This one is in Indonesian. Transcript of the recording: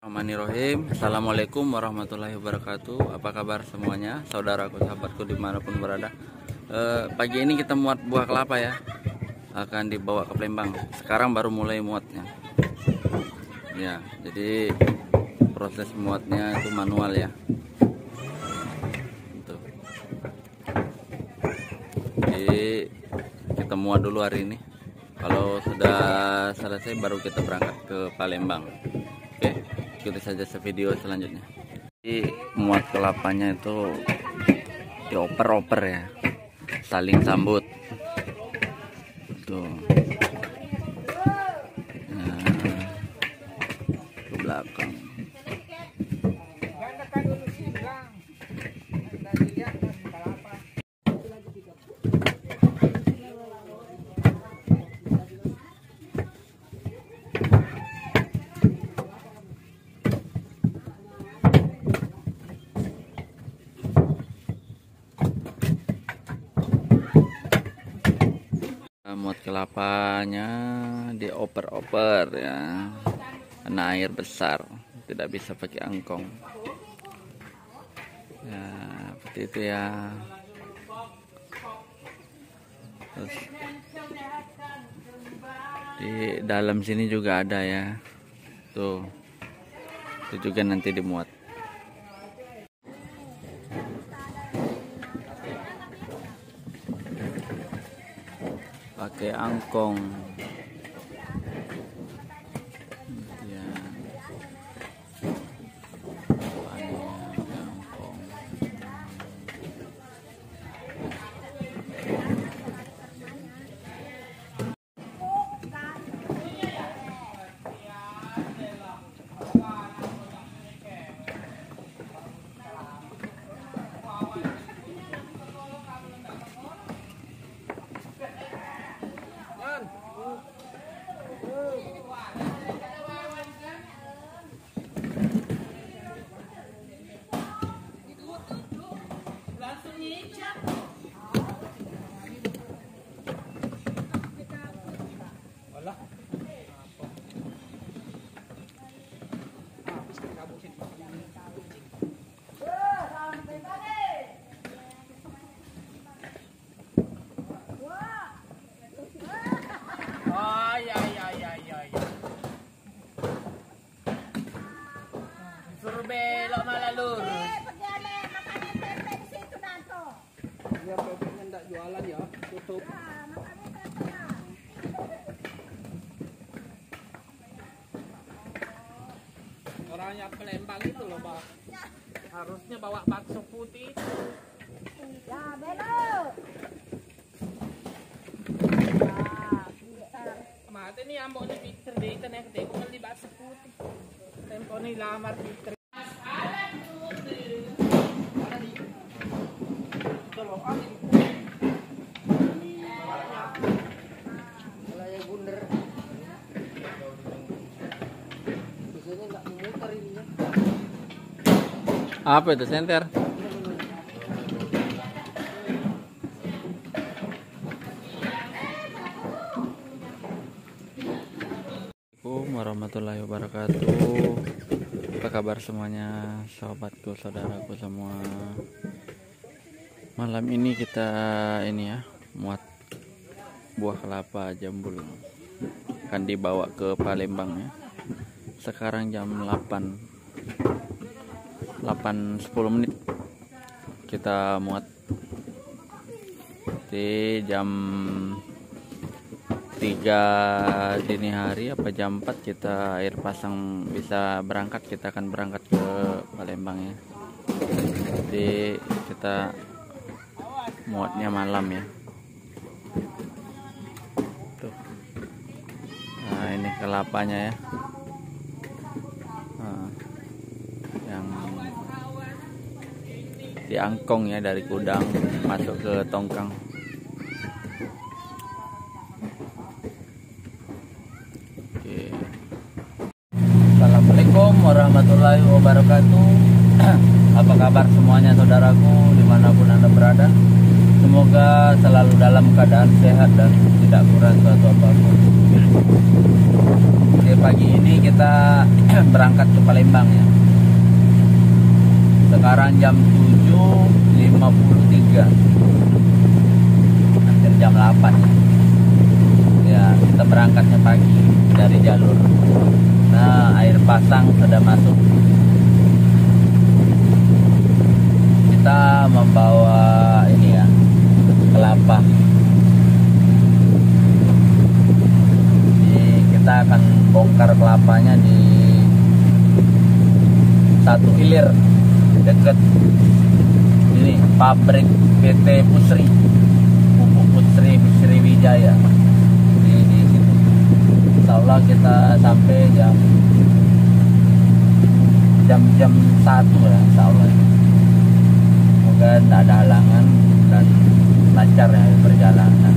Bismillahirrahmanirrahim. Assalamualaikum warahmatullahi wabarakatuh. Apa kabar semuanya, saudaraku, sahabatku dimanapun berada. Pagi ini kita muat buah kelapa ya, akan dibawa ke Palembang. Sekarang baru mulai muatnya. Ya, jadi proses muatnya itu manual ya. Tuh. Jadi kita muat dulu hari ini. Kalau sudah selesai baru kita berangkat ke Palembang. Oke, ikuti saja video selanjutnya. Jadi muat kelapanya itu dioper-oper ya, saling sambut. Tuh. Nah, ke belakang. Muat kelapanya dioper-oper ya, karena air besar tidak bisa pakai angkong ya, seperti itu ya. Terus di dalam sini juga ada ya, tuh itu juga nanti dimuat. Pakai angkong ya, angkong. Suruh belok malah lurus. Biar bebeknya enggak jualan ya, tutup. Orangnya Palembang itu loh, Pak. Harusnya bawa bakso putih. Ya, belok. Mati nih ambok ni Peter deh, kan yang ketemu kan di bakso putih. Tempo ni lamar Peter. Apa itu senter? Assalamualaikum warahmatullahi wabarakatuh. Apa kabar semuanya, sahabatku, saudaraku semua. Malam ini kita ini ya, muat buah kelapa jambul, akan dibawa ke Palembang ya. Sekarang jam 8:10 menit kita muat. Di jam 3 dini hari apa jam 4 kita air pasang bisa berangkat, kita akan berangkat ke Palembang ya. Jadi kita muatnya malam ya. Tuh. Nah, ini kelapanya ya. Nah, yang diangkong ya dari gudang masuk ke tongkang. Oke. Assalamualaikum warahmatullahi wabarakatuh. Apa kabar semuanya, saudaraku, dimanapun Anda berada. Semoga selalu dalam keadaan sehat dan tidak kurang suatu apapun. Oke, pagi ini kita berangkat ke Palembang ya. Sekarang jam 7.53, hampir jam 8 ya. Ya, kita berangkatnya pagi dari jalur. Nah, air pasang sudah masuk. Kita membawa ini ya, kelapa. Jadi kita akan bongkar kelapanya di satu hilir dekat ini pabrik PT Pusri, Pupuk Pusri Wijaya. Di situ. Insyaallah kita sampai jam 1 ya, insyaallah. Semoga tidak ada halangan dan lancar ya perjalanan.